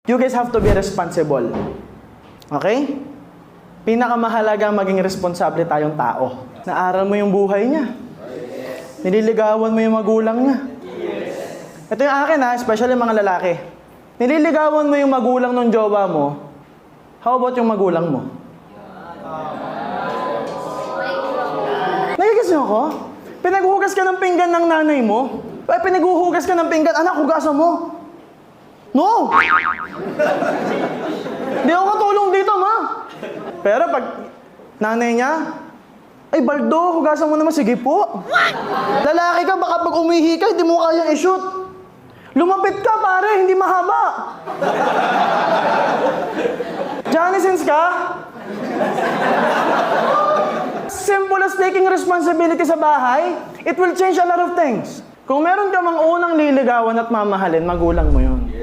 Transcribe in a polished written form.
You guys have to be responsible. Okay? Pinakamahalaga maging responsable tayong tao. Naaral mo yung buhay niya. Nililigawan mo yung magulang niya. Ito yung akin ha, especially mga lalaki. Nililigawan mo yung magulang ng jowa mo. How about yung magulang mo? Nagigis niyo ako? Pinaghuhugas ka ng pinggan ng nanay mo? Pinaghuhugas ka ng pinggan, anak, hugasan mo. No! Di ako katulong dito, ma. Pero pag nanay niya, ay, Baldo, hugasan mo naman. Sige po. Lalaki ka, baka pag umihi ka, hindi mo kayang i-shoot. Lumapit ka, pare, hindi mahaba. Janisins ka? Simple as taking responsibility sa bahay, it will change a lot of things. Kung meron ka mang unang liligawan at mamahalin, magulang mo yun.